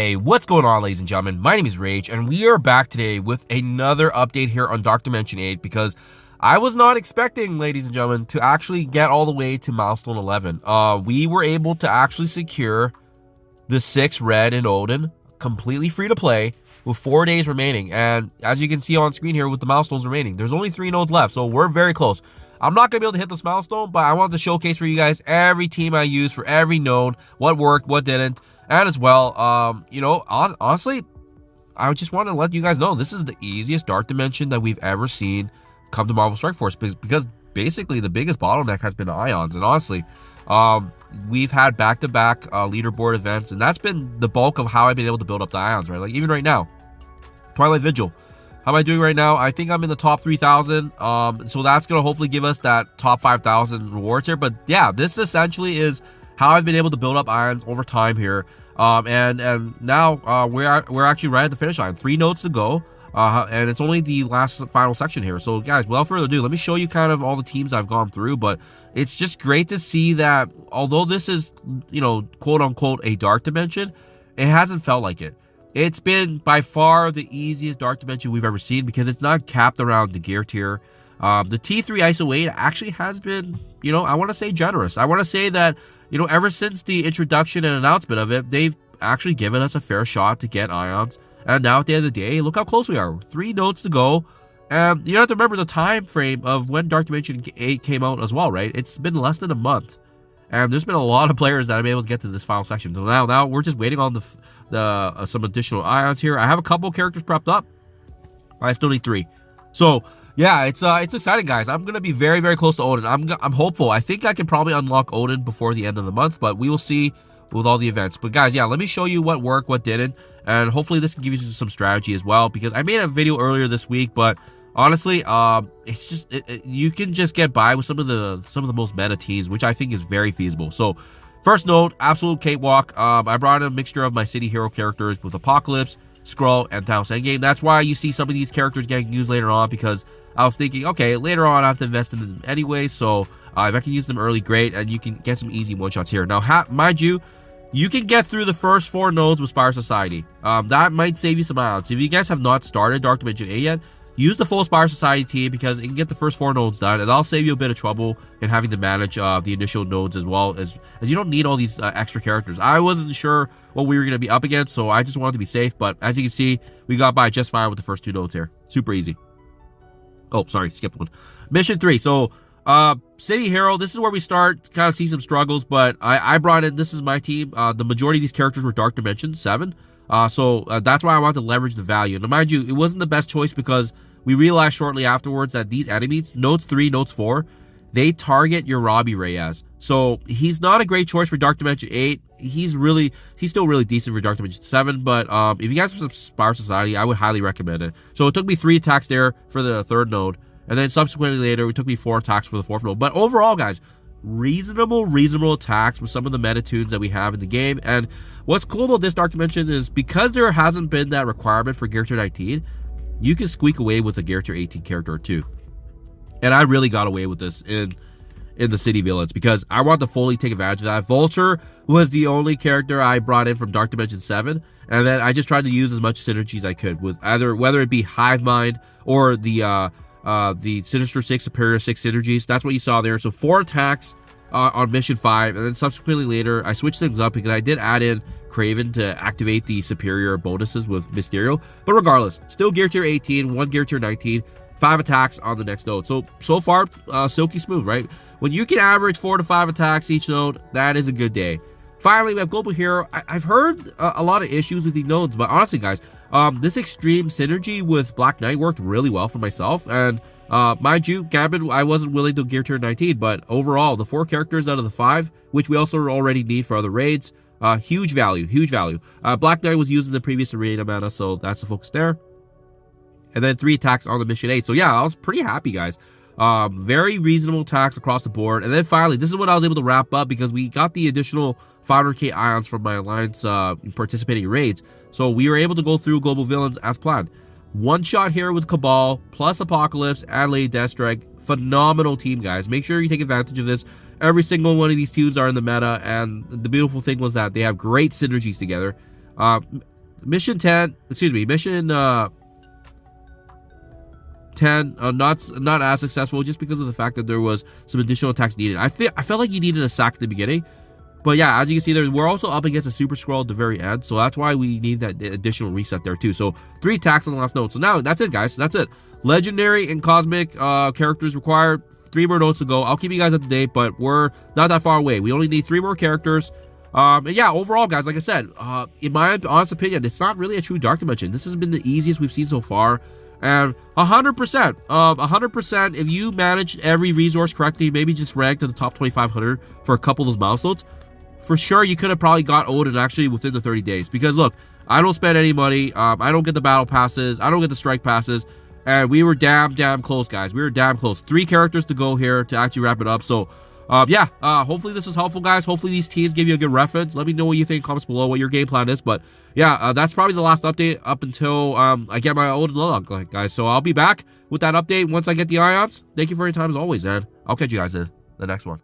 Hey, what's going on, ladies and gentlemen? My name is Rayge, and we are back today with another update here on Dark Dimension 8 because I was not expecting, ladies and gentlemen, to actually get all the way to milestone 11. We were able to actually secure the 6 red in Odin, completely free to play, with 4 days remaining. And as you can see on screen here with the milestones remaining, there's only 3 nodes left, so we're very close. I'm not going to be able to hit this milestone, but I wanted to showcase for you guys every team I used for every node, what worked, what didn't. And as well, honestly, I just want to let you guys know this is the easiest Dark Dimension that we've ever seen come to Marvel Strike Force, because basically the biggest bottleneck has been the Ions. And honestly, we've had back-to-back leaderboard events, and that's been the bulk of how I've been able to build up the Ions, right? Like even right now, Twilight Vigil. How am I doing right now? I think I'm in the top 3,000. So that's going to hopefully give us that top 5,000 rewards here. But yeah, this essentially is how I've been able to build up Ions over time here. And now we're actually right at the finish line. 3 nodes to go. And it's only the final section here. So guys, without further ado, let me show you kind of all the teams I've gone through. But it's just great to see that although this is, you know, quote unquote a Dark Dimension, it hasn't felt like it. It's been by far the easiest Dark Dimension we've ever seen because it's not capped around the gear tier. The T3 ISO 8 actually has been, you know, I want to say generous. I want to say that, you know, ever since the introduction and announcement of it, they've actually given us a fair shot to get Ions. And now at the end of the day, look how close we are. 3 nodes to go. And you have to remember the time frame of when Dark Dimension 8 came out as well, right? It's been less than a month. And there's been a lot of players that have been able to get to this final section. So now we're just waiting on some additional Ions here. I have a couple characters prepped up. I still need 3. So yeah, it's exciting, guys. I'm gonna be very, very close to Odin. I'm hopeful. I think I can probably unlock Odin before the end of the month, but we will see with all the events. But guys, yeah, let me show you what worked, what didn't, and hopefully this can give you some strategy as well. Because I made a video earlier this week, but honestly, it's just you can just get by with some of the most meta teams, which I think is very feasible. So first node, absolute cakewalk. I brought in a mixture of my city hero characters with Apocalypse, Skrull, and Thanos Endgame. That's why you see some of these characters getting used later on, because I was thinking, okay, later on I have to invest in them anyway, so if I can use them early, great, and you can get some easy one-shots here. Now, mind you, you can get through the first 4 nodes with Spire Society. That might save you some Ions. If you guys have not started Dark Dimension 8 yet, use the full Spire Society team because it can get the first 4 nodes done, and that'll save you a bit of trouble in having to manage the initial nodes as well, as you don't need all these extra characters. I wasn't sure what we were going to be up against, so I just wanted to be safe, but as you can see, we got by just fine with the first 2 nodes here. Super easy. Oh, sorry, skipped one. Mission 3. So, City Hero, this is where we start, kind of see some struggles, but I brought in, this is my team. The majority of these characters were Dark Dimension 7. So that's why I wanted to leverage the value. Now, mind you, it wasn't the best choice because we realized shortly afterwards that these enemies, nodes 3, nodes 4, they target your Robbie Reyes. So he's not a great choice for Dark Dimension 8. He's still really decent for Dark Dimension 7, but if you guys have some Spire Society, I would highly recommend it. So it took me 3 attacks there for the 3rd node, and then subsequently later, it took me 4 attacks for the 4th node. But overall, guys, reasonable attacks with some of the meta tunes that we have in the game. And what's cool about this Dark Dimension is because there hasn't been that requirement for Gear Tier 19, you can squeak away with a Gear Tier 18 character or 2. And I really got away with this in the city villains because I want to fully take advantage of that. Vulture was the only character I brought in from Dark Dimension 7, and then I just tried to use as much synergy as I could with whether it be Hive Mind or the Sinister 6, Superior 6 synergies. That's what you saw there. So 4 attacks on Mission 5, and then subsequently later, I switched things up because I did add in Kraven to activate the superior bonuses with Mysterio. But regardless, still Gear Tier 18, 1 Gear Tier 19, 5 attacks on the next node. So far, silky smooth, right? When you can average 4 to 5 attacks each node, that is a good day. Finally, we have Global Hero. I've heard a lot of issues with these nodes, but honestly, guys, this extreme synergy with Black Knight worked really well for myself. And mind you, Gambit, I wasn't willing to Gear Tier 19, but overall, the 4 characters out of the 5, which we also already need for other raids, huge value. Black Knight was used in the previous arena meta, so that's the focus there. And then 3 attacks on the Mission 8. So yeah, I was pretty happy, guys. Very reasonable attacks across the board. And then finally, this is what I was able to wrap up because we got the additional 500k Ions from my Alliance participating raids. So we were able to go through Global Villains as planned. 1 shot here with Cabal, plus Apocalypse and Lady Deathstrike. Phenomenal team, guys. Make sure you take advantage of this. Every single one of these tunes are in the meta, and the beautiful thing was that they have great synergies together. mission 10, excuse me, mission 10, not as successful just because of the fact that there was some additional attacks needed. I felt like you needed a sack at the beginning. But yeah, as you can see there, we're also up against a super scroll at the very end. So that's why we need that additional reset there too. So 3 attacks on the last note. So now that's it, guys. That's it. Legendary and cosmic characters required. 3 more notes to go. I'll keep you guys up to date, but we're not that far away. We only need 3 more characters. And yeah, overall, guys, like I said, in my honest opinion, it's not really a true Dark Dimension. This has been the easiest we've seen so far. And 100%, if you manage every resource correctly, maybe just rank to the top 2,500 for a couple of those milestones, for sure you could have probably got Odin actually within the 30 days. Because look, I don't spend any money. I don't get the battle passes. I don't get the strike passes. And we were damn close, guys. We were damn close. 3 characters to go here to actually wrap it up. So, yeah, hopefully this is helpful, guys. Hopefully these teams give you a good reference. Let me know what you think in comments below, what your game plan is. But yeah, that's probably the last update up until I get my Odin log, guys. So I'll be back with that update once I get the ions. Thank you for your time as always, and I'll catch you guys in the next one.